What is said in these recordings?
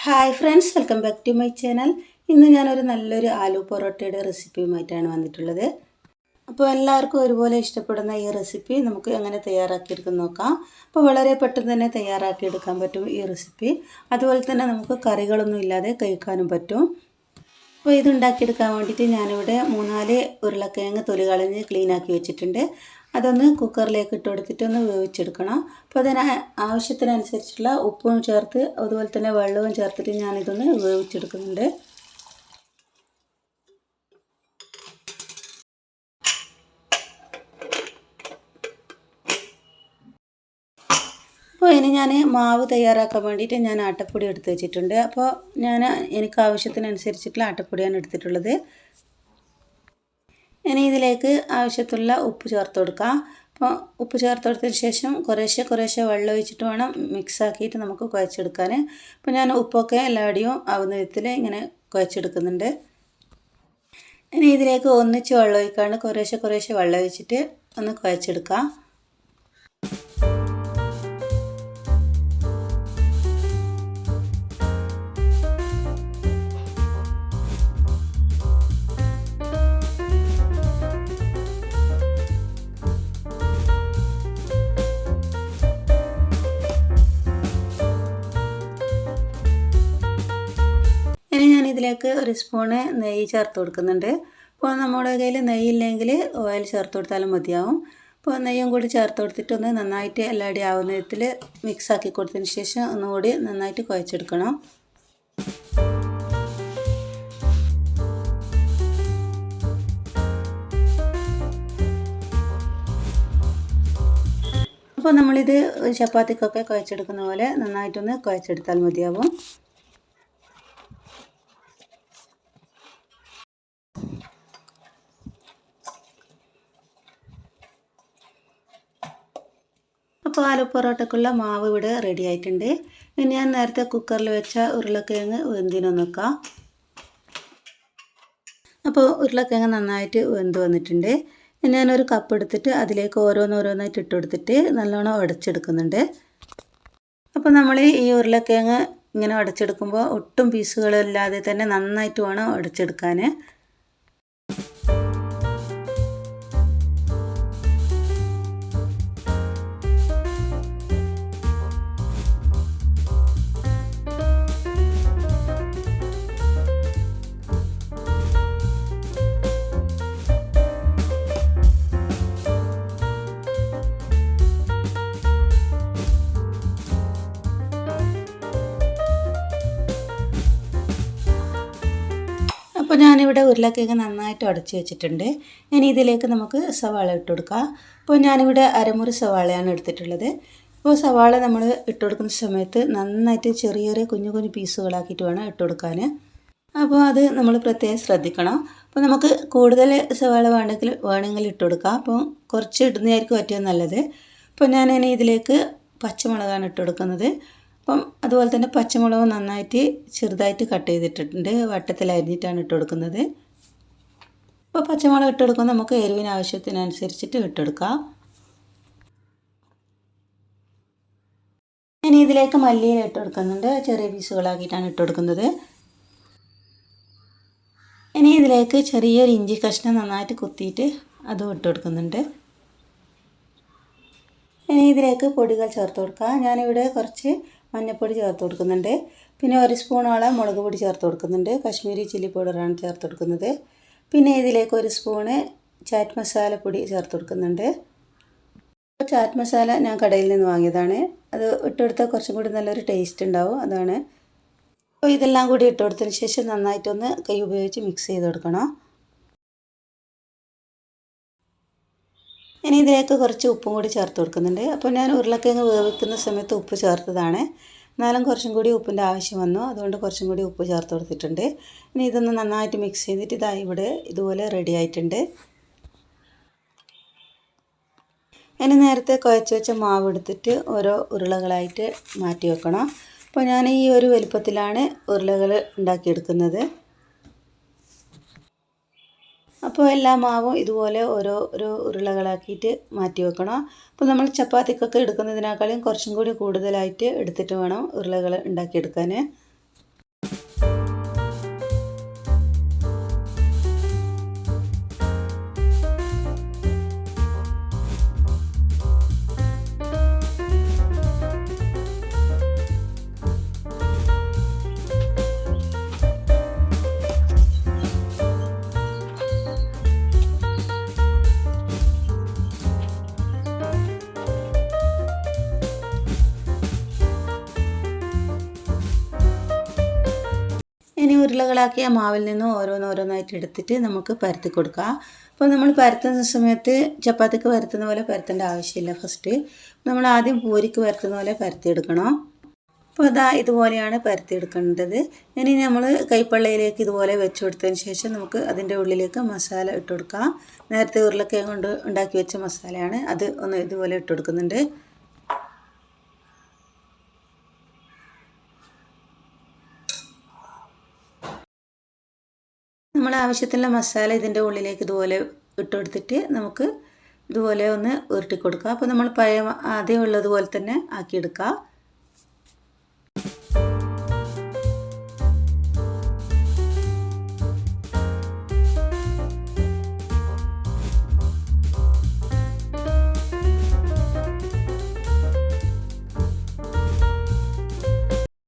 Hi friends, welcome back to my channel. ഇന്ന് ഞാനൊരു നല്ലൊരു ആലു പൊറോട്ടയുടെ റെസിപ്പിയുമായിട്ടാണ് വന്നിട്ടുള്ളത്. അപ്പോൾ എല്ലാവർക്കും ഒരുപോലെ ഇഷ്ടപ്പെടുന്ന ഈ റെസിപ്പി നമുക്ക് എങ്ങനെ തയ്യാറാക്കിയെടുക്കാൻ നോക്കാം. അപ്പോൾ വളരെ പെട്ടെന്ന് തന്നെ തയ്യാറാക്കിയെടുക്കാൻ പറ്റും ഈ റെസിപ്പി. അതുപോലെ തന്നെ നമുക്ക് കറികളൊന്നും ഇല്ലാതെ കഴിക്കാനും പറ്റും. അപ്പോൾ ഇതുണ്ടാക്കിയെടുക്കാൻ വേണ്ടിയിട്ട് ഞാനിവിടെ 3-4 ഉരുളക്കിഴങ്ങ് തൊലി കളഞ്ഞ് ക്ലീനാക്കി വെച്ചിട്ടുണ്ട്. അതൊന്ന് കുക്കറിലേക്ക് ഇട്ട് കൊടുത്തിട്ട് ഒന്ന് വേവിച്ചെടുക്കണം. അപ്പോൾ അതിന് ആവശ്യത്തിനനുസരിച്ചുള്ള ഉപ്പും ചേർത്ത് അതുപോലെ തന്നെ വെള്ളവും ചേർത്തിട്ട് ഞാനിതൊന്ന് വേവിച്ചെടുക്കുന്നുണ്ട്. അപ്പോൾ ഇനി ഞാൻ മാവ് തയ്യാറാക്കാൻ വേണ്ടിയിട്ട് ഞാൻ ആട്ടപ്പൊടി എടുത്ത് വെച്ചിട്ടുണ്ട്. അപ്പോൾ എനിക്ക് ആവശ്യത്തിനനുസരിച്ചിട്ടുള്ള ആട്ടപ്പൊടിയാണ് എടുത്തിട്ടുള്ളത്. ഇനി ഇതിലേക്ക് ആവശ്യത്തിലുള്ള ഉപ്പ് ചേർത്ത് കൊടുക്കാം. അപ്പോൾ ഉപ്പ് ചേർത്ത് കൊടുത്തതിന് ശേഷം കുറേശ്ശെ വെള്ളം ഒഴിച്ചിട്ട് വേണം മിക്സാക്കിയിട്ട് നമുക്ക് കുഴച്ചെടുക്കാൻ. അപ്പോൾ ഞാൻ ഉപ്പൊക്കെ എല്ലാവിടെയും ആവുന്ന വിധത്തിൽ ഇങ്ങനെ കുഴച്ചെടുക്കുന്നുണ്ട്. ഇനി ഇതിലേക്ക് ഒന്നിച്ച് വെള്ളം ഒഴിക്കാണ്ട് കുറേശ്ശെ വെള്ളം ഒഴിച്ചിട്ട് ഒന്ന് കുഴച്ചെടുക്കാം. ഇനി ഞാനിതിലേക്ക് ഒരു സ്പൂണ് നെയ്യ് ചേർത്ത് കൊടുക്കുന്നുണ്ട്. അപ്പോൾ നമ്മുടെ കയ്യിൽ നെയ്യില്ലെങ്കിൽ ഓയിൽ ചേർത്ത് കൊടുത്താലും മതിയാവും. അപ്പോൾ നെയ്യും കൂടി ചേർത്ത് കൊടുത്തിട്ട് നന്നായിട്ട് എല്ലാവരുടെയും ആവുന്ന വിധത്തിൽ മിക്സാക്കി കൊടുത്തതിന് ശേഷം ഒന്നുകൂടി നന്നായിട്ട് കുഴച്ചെടുക്കണം. അപ്പോൾ നമ്മളിത് ചപ്പാത്തിക്കൊക്കെ കുഴച്ചെടുക്കുന്ന പോലെ നന്നായിട്ടൊന്ന് കുഴച്ചെടുത്താൽ മതിയാവും. അപ്പോൾ ആലു പൊറോട്ടക്കുള്ള മാവ് ഇവിടെ റെഡി ആയിട്ടുണ്ട്. ഇനി ഞാൻ നേരത്തെ കുക്കറിൽ വെച്ച ഉരുളക്കിഴങ്ങ് വെന്തിനൊന്ന് വെക്കാം. അപ്പോൾ ഉരുളക്കിഴങ്ങ് നന്നായിട്ട് വെന്ത് വന്നിട്ടുണ്ട്. ഇനി ഞാനൊരു കപ്പ് എടുത്തിട്ട് അതിലേക്ക് ഓരോന്നായിട്ട് ഇട്ട് കൊടുത്തിട്ട് നല്ലോണം ഉടച്ചെടുക്കുന്നുണ്ട്. അപ്പോൾ നമ്മൾ ഈ ഉരുളക്കിഴങ്ങ് ഇങ്ങനെ ഉടച്ചെടുക്കുമ്പോൾ ഒട്ടും പീസുകളില്ലാതെ തന്നെ നന്നായിട്ട് വേണം ഉടച്ചെടുക്കാൻ. അപ്പോൾ ഞാനിവിടെ ഉരുളക്കിഴങ്ങ് നന്നായിട്ട് ഉടച്ച് വെച്ചിട്ടുണ്ട്. ഇനി ഇതിലേക്ക് നമുക്ക് സവാള ഇട്ട് കൊടുക്കാം. അപ്പോൾ ഞാനിവിടെ അരമുറി സവാളയാണ് എടുത്തിട്ടുള്ളത്. അപ്പോൾ സവാള നമ്മൾ ഇട്ട് കൊടുക്കുന്ന സമയത്ത് നന്നായിട്ട് ചെറിയ കുഞ്ഞു പീസുകളാക്കിയിട്ട് വേണം ഇട്ട് കൊടുക്കാൻ. അപ്പോൾ അത് നമ്മൾ പ്രത്യേകം ശ്രദ്ധിക്കണം. അപ്പോൾ നമുക്ക് കൂടുതൽ സവാള വേണമെങ്കിൽ ഇട്ട് കൊടുക്കാം. അപ്പോൾ കുറച്ച് ഇടുന്നതായിരിക്കും ഏറ്റവും നല്ലത്. അപ്പോൾ ഞാനിനി ഇതിലേക്ക് പച്ചമുളകാണ് ഇട്ട് കൊടുക്കുന്നത്. അപ്പം അതുപോലെ തന്നെ പച്ചമുളക് നന്നായിട്ട് ചെറുതായിട്ട് കട്ട് ചെയ്തിട്ടുണ്ട്. വട്ടത്തിൽ അരിഞ്ഞിട്ടാണ് ഇട്ട് കൊടുക്കുന്നത്. അപ്പോൾ പച്ചമുളക് ഇട്ട് കൊടുക്കുമ്പോൾ നമുക്ക് എരിവിന് ആവശ്യത്തിനനുസരിച്ചിട്ട് ഇട്ടെടുക്കാം. ഇനി ഇതിലേക്ക് മല്ലിയില ഇട്ട് കൊടുക്കുന്നുണ്ട്. ചെറിയ പീസുകളാക്കിയിട്ടാണ് ഇട്ട് കൊടുക്കുന്നത്. ഇനി ഇതിലേക്ക് ചെറിയൊരു ഇഞ്ചി കഷ്ണം നന്നായിട്ട് കുത്തിയിട്ട് അതും ഇട്ട് കൊടുക്കുന്നുണ്ട്. ഇനി ഇതിലേക്ക് പൊടികൾ ചേർത്ത് കൊടുക്കാം. ഞാനിവിടെ കുറച്ച് മഞ്ഞൾപ്പൊടി ചേർത്ത് കൊടുക്കുന്നുണ്ട്. പിന്നെ 1 സ്പൂണോളം മുളക് പൊടി ചേർത്ത് കൊടുക്കുന്നുണ്ട്. കാശ്മീരി ചില്ലി പൗഡറാണ് ചേർത്ത് കൊടുക്കുന്നത്. പിന്നെ ഇതിലേക്ക് 1 സ്പൂണ് ചാറ്റ് മസാലപ്പൊടി ചേർത്ത് കൊടുക്കുന്നുണ്ട്. ചാറ്റ് മസാല ഞാൻ കടയിൽ നിന്ന് വാങ്ങിയതാണ്. അത് ഇട്ട് കൊടുത്താൽ കുറച്ചും കൂടി നല്ലൊരു ടേസ്റ്റ് ഉണ്ടാവും, അതാണ്. അപ്പോൾ ഇതെല്ലാം കൂടി ഇട്ട് കൊടുത്തതിന് ശേഷം നന്നായിട്ടൊന്ന് കൈ ഉപയോഗിച്ച് മിക്സ് ചെയ്ത് കൊടുക്കണം. ഇനി ഇതിലേക്ക് കുറച്ച് ഉപ്പും കൂടി ചേർത്ത് കൊടുക്കുന്നുണ്ട്. അപ്പോൾ ഞാൻ ഉരുളക്കിഴങ്ങ് വേവിക്കുന്ന സമയത്ത് ഉപ്പ് ചേർത്തതാണ്. എന്നാലും കുറച്ചും കൂടി ഉപ്പിൻ്റെ ആവശ്യം വന്നു, അതുകൊണ്ട് കുറച്ചും കൂടി ഉപ്പ് ചേർത്ത് കൊടുത്തിട്ടുണ്ട്. ഇനി ഇതൊന്ന് നന്നായിട്ട് മിക്സ് ചെയ്തിട്ട് ഇവിടെ ഇതുപോലെ റെഡി ആയിട്ടുണ്ട്. ഇനി നേരത്തെ കുഴച്ച് വെച്ച മാവ് എടുത്തിട്ട് ഓരോ ഉരുളകളായിട്ട് മാറ്റി വെക്കണം. അപ്പോൾ ഞാൻ ഈ ഒരു വലുപ്പത്തിലാണ് ഉരുളകൾ ഉണ്ടാക്കിയെടുക്കുന്നത്. അപ്പോൾ എല്ലാ മാവും ഇതുപോലെ ഓരോ ഉരുളകളാക്കിയിട്ട് മാറ്റി വെക്കണം. അപ്പോൾ നമ്മൾ ചപ്പാത്തിക്കൊക്കെ എടുക്കുന്നതിനേക്കാളും കുറച്ചും കൂടി കൂടുതലായിട്ട് എടുത്തിട്ട് വേണം ഉരുളകൾ ഉണ്ടാക്കിയെടുക്കാൻ. ഇനി ഉരുളകളാക്കിയ മാവിൽ നിന്ന് ഓരോന്നോരോന്നായിട്ട് എടുത്തിട്ട് നമുക്ക് പരത്തി കൊടുക്കാം. അപ്പോൾ നമ്മൾ പരത്തുന്ന സമയത്ത് ചപ്പാത്തിക്ക് പരത്തുന്ന പോലെ പരത്തേണ്ട ആവശ്യമില്ല. ഫസ്റ്റ് നമ്മൾ ആദ്യം പൂരിക്ക് പരത്തുന്ന പോലെ പരത്തിയെടുക്കണം. അപ്പോൾ ഇതുപോലെയാണ് പരത്തിയെടുക്കേണ്ടത്. ഇനി നമ്മൾ കൈപ്പള്ളയിലേക്ക് ഇതുപോലെ വെച്ച് കൊടുത്തതിന് ശേഷം നമുക്ക് അതിൻ്റെ ഉള്ളിലേക്ക് മസാല ഇട്ട് കൊടുക്കാം. നേരത്തെ ഉരുളക്കിഴങ്ങ് കൊണ്ട് ഉണ്ടാക്കി വെച്ച മസാലയാണ്, അത് ഒന്ന് ഇതുപോലെ ഇട്ട് കൊടുക്കുന്നുണ്ട്. നമ്മൾ ആവശ്യത്തിനുള്ള മസാല ഇതിൻ്റെ ഉള്ളിലേക്ക് ഇതുപോലെ ഇട്ട് കൊടുത്തിട്ട് നമുക്ക് ഇതുപോലെ ഒന്ന് ഉരുട്ടി കൊടുക്കുക. അപ്പോൾ നമ്മൾ ആദ്യം ഉള്ളതുപോലെ തന്നെ ആക്കിയെടുക്കുക.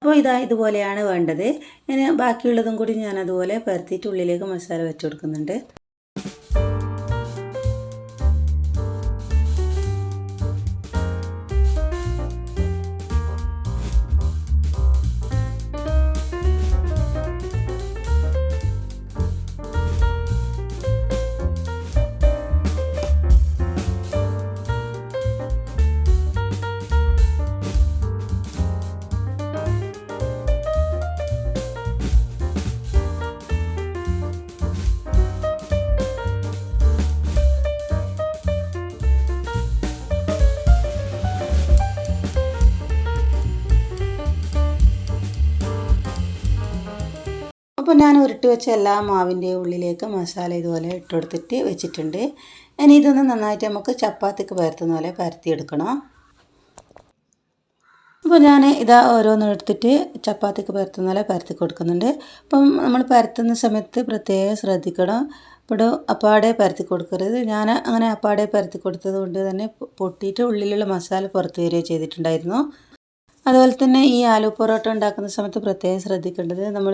അപ്പോൾ ഇതുപോലെയാണ് വേണ്ടത്. ഇനി ബാക്കിയുള്ളതും കൂടി ഞാൻ അതുപോലെ പരത്തിയിട്ട് ഉള്ളിലേക്ക് മസാല വെച്ച് കൊടുക്കുന്നുണ്ട്. അപ്പോൾ ഞാൻ ഉരുട്ടി വെച്ച എല്ലാ മാവിൻ്റെയും ഉള്ളിലേക്ക് മസാല ഇതുപോലെ ഇട്ട് കൊടുത്തിട്ട് വെച്ചിട്ടുണ്ട്. ഇനി ഇതൊന്ന് നന്നായിട്ട് നമുക്ക് ചപ്പാത്തിക്ക് പരത്തുന്ന പോലെ പരത്തിയെടുക്കണം. അപ്പോൾ ഞാൻ ഓരോന്നും എടുത്തിട്ട് ചപ്പാത്തിക്ക് പരത്തുന്ന പോലെ പരത്തി കൊടുക്കുന്നുണ്ട്. അപ്പം നമ്മൾ പരത്തുന്ന സമയത്ത് പ്രത്യേകം ശ്രദ്ധിക്കണം. ഇവിടെ അപ്പാടെ പരത്തി കൊടുക്കരുത്. ഞാൻ അങ്ങനെ അപ്പാടെ പരത്തി കൊടുത്തത് കൊണ്ട് തന്നെ പൊട്ടിയിട്ട് ഉള്ളിലുള്ള മസാല പുറത്ത് വരികയോ ചെയ്തിട്ടുണ്ടായിരുന്നു. അതുപോലെ തന്നെ ഈ ആലു പൊറോട്ട ഉണ്ടാക്കുന്ന സമയത്ത് പ്രത്യേകം ശ്രദ്ധിക്കേണ്ടത്, നമ്മൾ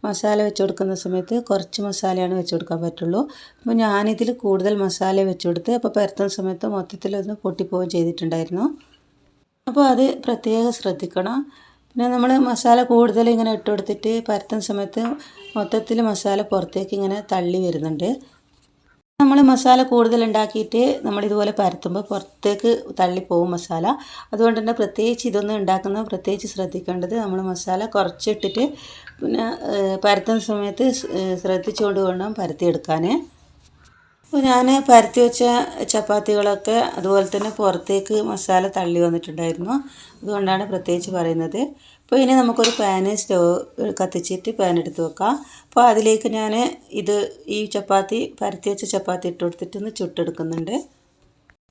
മസാല വെച്ച് കൊടുക്കുന്ന സമയത്ത് കുറച്ച് മസാലയാണ് വെച്ച് കൊടുക്കാൻ പറ്റുള്ളൂ. അപ്പോൾ ഞാനിതിൽ കൂടുതൽ മസാല വെച്ച് കൊടുത്ത് അപ്പോൾ പരത്തുന്ന സമയത്ത് മൊത്തത്തിലൊന്ന് പൊട്ടിപ്പോവുകയും ചെയ്തിട്ടുണ്ടായിരുന്നു. അപ്പോൾ അത് പ്രത്യേകം ശ്രദ്ധിക്കണം. പിന്നെ നമ്മൾ മസാല കൂടുതൽ ഇങ്ങനെ ഇട്ട് കൊടുത്തിട്ട് പരത്തുന്ന സമയത്ത് മൊത്തത്തിൽ മസാല പുറത്തേക്ക് ഇങ്ങനെ തള്ളി വരുന്നുണ്ട്. നമ്മൾ മസാല കൂടുതൽ ഉണ്ടാക്കിയിട്ട് നമ്മളിതുപോലെ പരത്തുമ്പോൾ പുറത്തേക്ക് തള്ളിപ്പോവും മസാല. അതുകൊണ്ട് തന്നെ പ്രത്യേകിച്ച് ഇതൊന്നും ഉണ്ടാക്കുന്നത് പ്രത്യേകിച്ച് ശ്രദ്ധിക്കേണ്ടത്, നമ്മൾ മസാല കുറച്ചിട്ടിട്ട് പിന്നെ പരത്തുന്ന സമയത്ത് ശ്രദ്ധിച്ചുകൊണ്ട് വേണം പരത്തിയെടുക്കാൻ. അപ്പോൾ ഞാൻ പരത്തി വെച്ച ചപ്പാത്തികളൊക്കെ അതുപോലെ തന്നെ പുറത്തേക്ക് മസാല തള്ളി വന്നിട്ടുണ്ടായിരുന്നു. അതുകൊണ്ടാണ് പ്രത്യേകിച്ച് പറയുന്നത്. അപ്പോൾ ഇനി നമുക്കൊരു സ്റ്റവ് കത്തിച്ചിട്ട് പാൻ എടുത്ത് വെക്കാം. അപ്പോൾ അതിലേക്ക് ഞാൻ ഈ ചപ്പാത്തി പരത്തി വെച്ച ചപ്പാത്തി ഇട്ട് കൊടുത്തിട്ട് ഒന്ന് ചുട്ടെടുക്കുന്നുണ്ട്.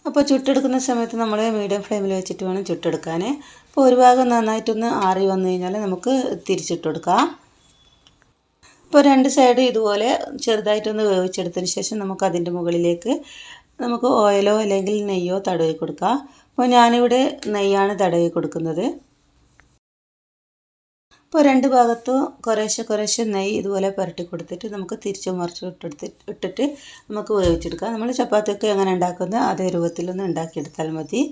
അപ്പോൾ ചുട്ടെടുക്കുന്ന സമയത്ത് നമ്മൾ മീഡിയം ഫ്ലെയിമിൽ വെച്ചിട്ട് വേണം ചുട്ടെടുക്കാൻ. അപ്പോൾ ഒരു ഭാഗം നന്നായിട്ടൊന്ന് ആറി വന്നു കഴിഞ്ഞാൽ നമുക്ക് തിരിച്ചിട്ട് കൊടുക്കാം. ഇപ്പോൾ രണ്ട് സൈഡ് ഇതുപോലെ ചെറുതായിട്ടൊന്ന് വേവിച്ചെടുത്തതിന് ശേഷം നമുക്ക് അതിൻ്റെ മുകളിലേക്ക് നമുക്ക് ഓയിലോ അല്ലെങ്കിൽ നെയ്യോ തടവി കൊടുക്കാം. അപ്പോൾ ഞാനിവിടെ നെയ്യാണ് തടവി കൊടുക്കുന്നത്. അപ്പോൾ രണ്ട് ഭാഗത്തും കുറേശ്ശെ നെയ്യ് ഇതുപോലെ പുരട്ടി കൊടുത്തിട്ട് നമുക്ക് തിരിച്ചു മറിച്ച് ഇട്ടിട്ട് നമുക്ക് വേവിച്ചെടുക്കാം. നമ്മൾ ചപ്പാത്തിയൊക്കെ എങ്ങനെ ഉണ്ടാക്കുന്നത് അതേ രൂപത്തിലൊന്ന് ഉണ്ടാക്കിയെടുത്താൽ മതി.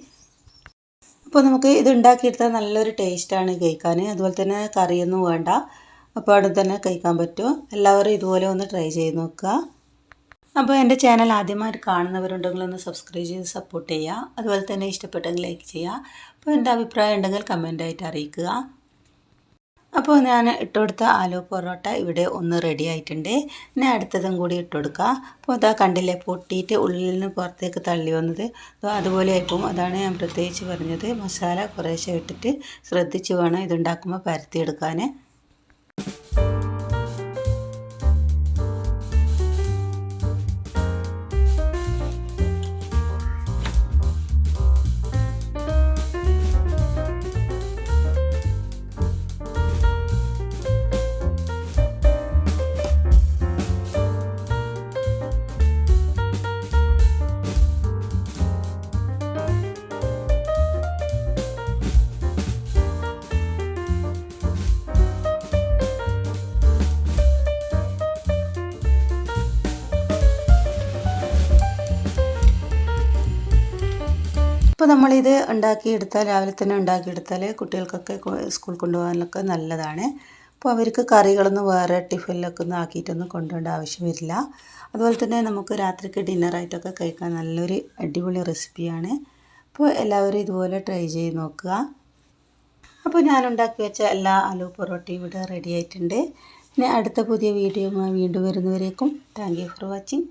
അപ്പോൾ നമുക്ക് ഇത് ഉണ്ടാക്കിയെടുത്താൽ നല്ലൊരു ടേസ്റ്റാണ് കഴിക്കാൻ. അതുപോലെ തന്നെ കറിയൊന്നും വേണ്ട, അപ്പോൾ അവിടെ തന്നെ കഴിക്കാൻ പറ്റും. എല്ലാവരും ഇതുപോലെ ഒന്ന് ട്രൈ ചെയ്ത് നോക്കുക. അപ്പോൾ എൻ്റെ ചാനൽ ആദ്യമായിട്ട് കാണുന്നവരുണ്ടെങ്കിൽ ഒന്ന് സബ്സ്ക്രൈബ് ചെയ്ത് സപ്പോർട്ട് ചെയ്യുക. അതുപോലെ തന്നെ ഇഷ്ടപ്പെട്ടെങ്കിൽ ലൈക്ക് ചെയ്യുക. അപ്പോൾ എൻ്റെ അഭിപ്രായം ഉണ്ടെങ്കിൽ കമൻ്റായിട്ട് അറിയിക്കുക. അപ്പോൾ ഞാൻ ഇട്ടുകൊടുത്ത ആലു പൊറോട്ട ഇവിടെ ഒന്ന് റെഡി ആയിട്ടുണ്ട്. ഇനി അടുത്തതും കൂടി ഇട്ടുകൊടുക്കുക. അപ്പോൾ കണ്ടില്ലേ, പൊട്ടിയിട്ട് ഉള്ളിൽ നിന്ന് പുറത്തേക്ക് തള്ളി വന്നത് അതുപോലെ ആയിപ്പോവും. അതാണ് ഞാൻ പ്രത്യേകിച്ച് പറഞ്ഞത്, മസാല കുറേശ്ശെ ഇട്ടിട്ട് ശ്രദ്ധിച്ച് വേണം ഇതുണ്ടാക്കുമ്പോൾ പരത്തിയെടുക്കാൻ. അപ്പോൾ നമ്മളിത് രാവിലെ തന്നെ ഉണ്ടാക്കിയെടുത്താൽ കുട്ടികൾക്കൊക്കെ സ്കൂൾ കൊണ്ടുപോകാനൊക്കെ നല്ലതാണ്. അപ്പോൾ അവർക്ക് കറികളൊന്നും വേറെ ടിഫിനിലൊക്കെ ഒന്നും ആക്കിയിട്ടൊന്നും കൊണ്ടുപോകേണ്ട ആവശ്യം വരില്ല. അതുപോലെ തന്നെ നമുക്ക് രാത്രിക്ക് ഡിന്നറായിട്ടൊക്കെ കഴിക്കാൻ നല്ലൊരു അടിപൊളി റെസിപ്പിയാണ്. അപ്പോൾ എല്ലാവരും ഇതുപോലെ ട്രൈ ചെയ്ത് നോക്കുക. അപ്പോൾ ഞാൻ ഉണ്ടാക്കി വെച്ച എല്ലാ ആലു പൊറോട്ടയും ഇവിടെ റെഡി ആയിട്ടുണ്ട്. ഇനി അടുത്ത പുതിയ വീഡിയോയുമായി വീണ്ടും വരുന്നവരേക്കും താങ്ക് യു ഫോർ വാച്ചിങ്.